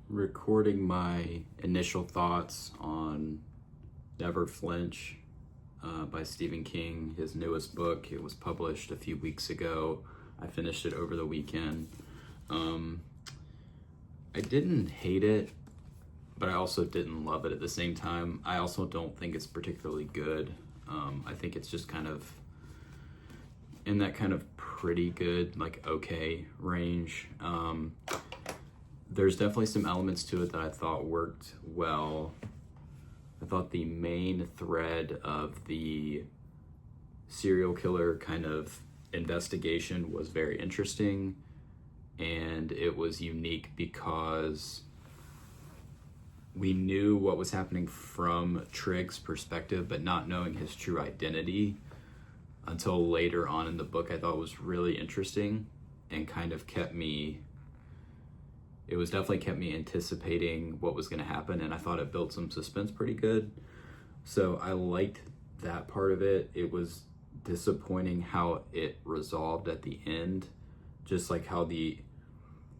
recording my initial thoughts on Never Flinch by Stephen King, his newest book. It was published a few weeks ago. I finished it over the weekend. I didn't hate it, but I also didn't love it at the same time. I also don't think it's particularly good. I think it's just kind of in that kind of pretty good, like okay range. There's definitely some elements to it that I thought worked well. I thought the main thread of the serial killer kind of investigation was very interesting, and it was unique because we knew what was happening from Trigg's perspective, but not knowing his true identity until later on in the book, I thought was really interesting and kind of definitely kept me anticipating what was going to happen, and I thought it built some suspense pretty good. So I liked that part of it. It was disappointing how it resolved at the end, just like how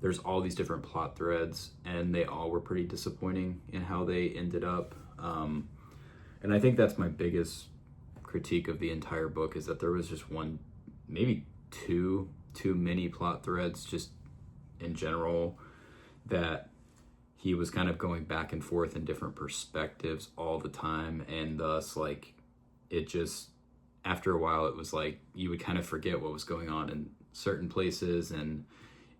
there's all these different plot threads and they all were pretty disappointing in how they ended up. And I think that's my biggest critique of the entire book, is that there was just one, maybe too many plot threads just in general, that he was kind of going back and forth in different perspectives all the time, and thus like it just, after a while, it was like you would kind of forget what was going on in certain places, and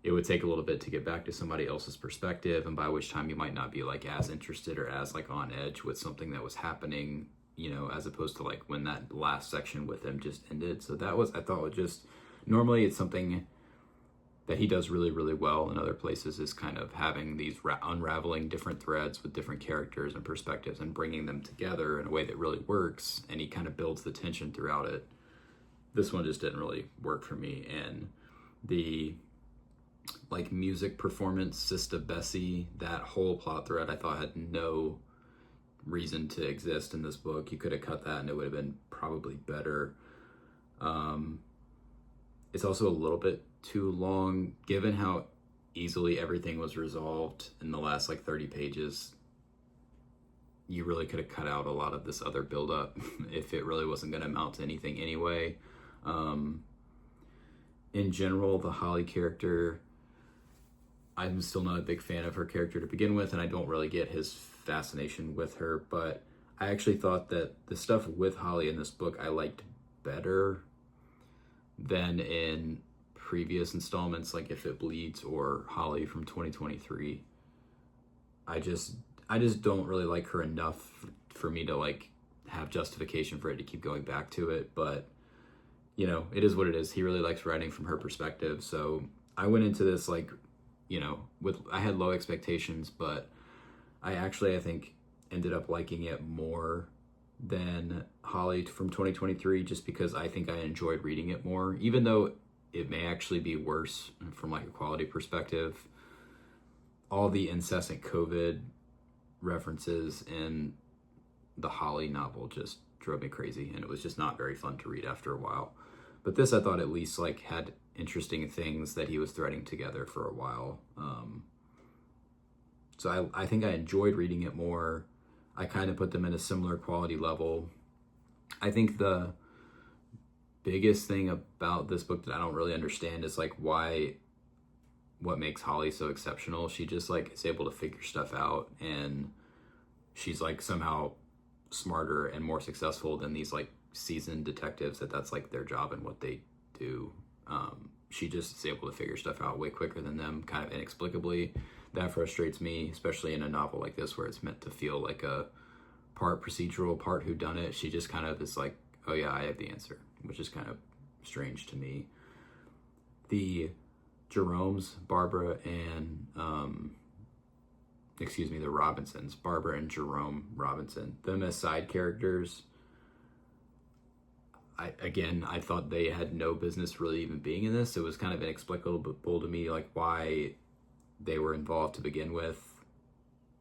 it would take a little bit to get back to somebody else's perspective, and by which time you might not be like as interested or as like on edge with something that was happening, as opposed to like when that last section with him just ended. So that was, I thought, it just, normally it's something that he does really, really well in other places, is kind of having these unraveling different threads with different characters and perspectives and bringing them together in a way that really works, and he kind of builds the tension throughout it. This one just didn't really work for me, and the like music performance, Sista Bessie, that whole plot thread I thought had no reason to exist in this book. You could have cut that and it would have been probably better. It's also a little bit too long, given how easily everything was resolved in the last like 30 pages. You really could have cut out a lot of this other buildup if it really wasn't going to amount to anything anyway. In general, the Holly character, I'm still not a big fan of her character to begin with, and I don't really get his fascination with her, but I actually thought that the stuff with Holly in this book I liked better than in previous installments, like If It Bleeds or Holly from 2023. I just don't really like her enough for me to like have justification for it to keep going back to it, but it is what it is. He really likes writing from her perspective, so I went into this like, I had low expectations, but I think ended up liking it more than Holly from 2023, just because I think I enjoyed reading it more, even though it may actually be worse from like a quality perspective. All the incessant COVID references in the Holly novel just drove me crazy, and it was just not very fun to read after a while. But this, I thought, at least like had interesting things that he was threading together for a while. So I think I enjoyed reading it more. I kind of put them in a similar quality level. I think the biggest thing about this book that I don't really understand is like what makes Holly so exceptional. She just like is able to figure stuff out, and she's like somehow smarter and more successful than these like seasoned detectives that's like their job and what they do. She just is able to figure stuff out way quicker than them, kind of inexplicably. That frustrates me, especially in a novel like this where it's meant to feel like a part procedural, part whodunit. She just kind of is like, oh yeah, I have the answer, which is kind of strange to me. The Jeromes, Barbara and the Robinsons, Barbara and Jerome Robinson, them as side characters, I thought they had no business really even being in this. It was kind of inexplicable to me, like why they were involved to begin with.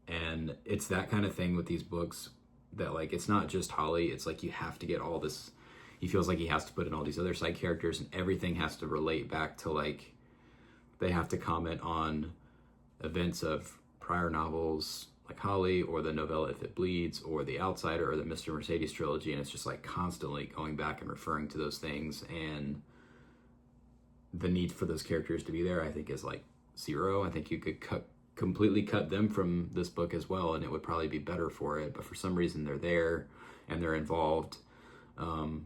And it's that kind of thing with these books that like, it's not just Holly, it's like you have to get all this, he feels like he has to put in all these other side characters, and everything has to relate back to like, they have to comment on events of prior novels like Holly, or the novella If It Bleeds, or The Outsider, or the Mr. Mercedes trilogy, and it's just like constantly going back and referring to those things, and the need for those characters to be there, I think, is like zero. I think you could completely cut them from this book as well, and it would probably be better for it, but for some reason they're there and they're involved,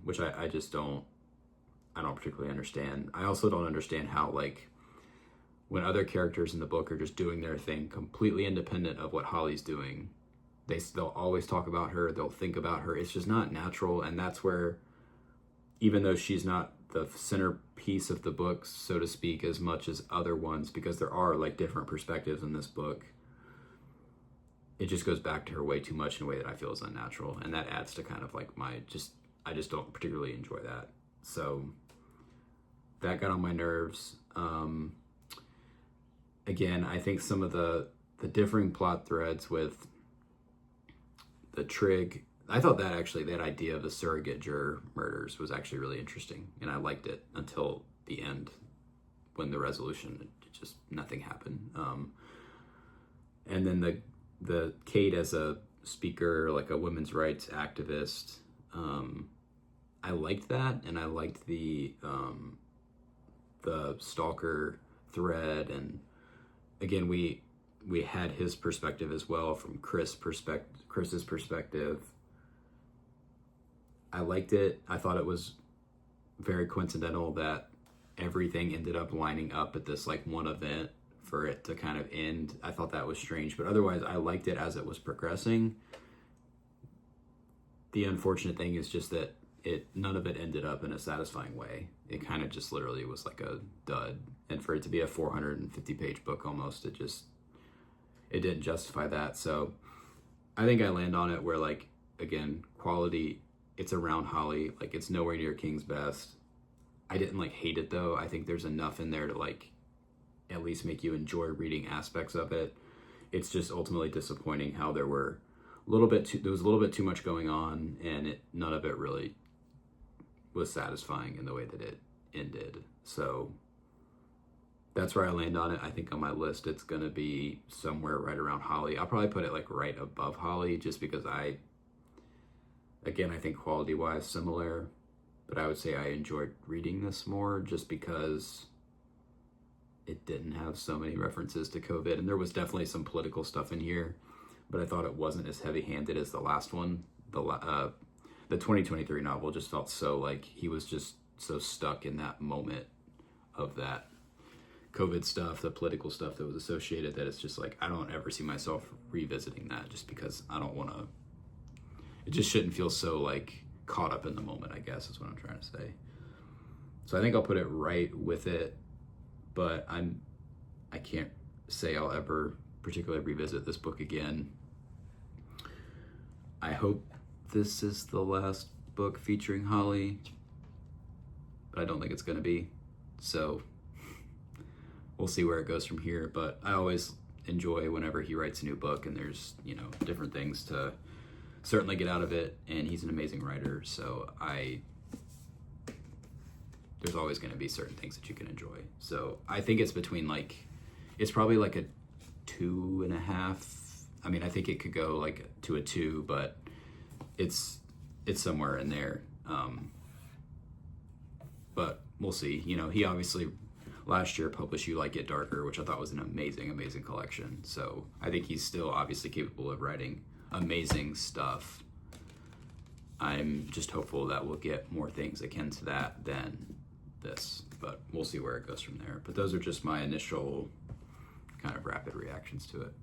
which I just don't particularly understand. I also don't understand how, like, when other characters in the book are just doing their thing completely independent of what Holly's doing, they'll always talk about her, they'll think about her. It's just not natural, and that's where, even though she's not the centerpiece of the book, so to speak, as much as other ones, because there are like different perspectives in this book, it just goes back to her way too much in a way that I feel is unnatural, and that adds to kind of like I just don't particularly enjoy that. So that got on my nerves. Again, I think some of the differing plot threads with the Trig, I thought that idea of the surrogate juror murders was actually really interesting, and I liked it until the end, when the resolution, just nothing happened. And then the Kate as a speaker, like a women's rights activist, I liked that, and I liked the stalker thread, and again, we had his perspective as well, from Chris's perspective. I liked it. I thought it was very coincidental that everything ended up lining up at this like one event for it to kind of end. I thought that was strange, but otherwise I liked it as it was progressing. The unfortunate thing is just that none of it ended up in a satisfying way. It kind of just literally was like a dud. And for it to be a 450-page book almost, it didn't justify that. So I think I land on it where, like, again, quality, it's around Holly. Like, it's nowhere near King's Best. I didn't like hate it though. I think there's enough in there to like at least make you enjoy reading aspects of it. It's just ultimately disappointing how there was a little bit too much going on, and none of it really was satisfying in the way that it ended. So that's where I land on it. I think on my list it's gonna be somewhere right around Holly. I'll probably put it like right above Holly, just because I think quality wise similar, but I would say I enjoyed reading this more just because it didn't have so many references to COVID, and there was definitely some political stuff in here, but I thought it wasn't as heavy-handed as the last one. The 2023 novel just felt so like he was just so stuck in that moment of that COVID stuff, the political stuff that was associated, that it's just like, I don't ever see myself revisiting that, just because I don't want to, it just shouldn't feel so like caught up in the moment, I guess is what I'm trying to say. So I think I'll put it right with it, but I can't say I'll ever particularly revisit this book again. I hope this is the last book featuring Holly, but I don't think it's going to be. So we'll see where it goes from here. But I always enjoy whenever he writes a new book, and there's, different things to certainly get out of it. And he's an amazing writer. So there's always going to be certain things that you can enjoy. So I think it's between it's probably like a 2.5. I mean, I think it could go like to a 2, but it's somewhere in there. But we'll see. He obviously last year published You Like It Darker, which I thought was an amazing, amazing collection. So I think he's still obviously capable of writing amazing stuff. I'm just hopeful that we'll get more things akin to that than this, but we'll see where it goes from there. But those are just my initial kind of rapid reactions to it.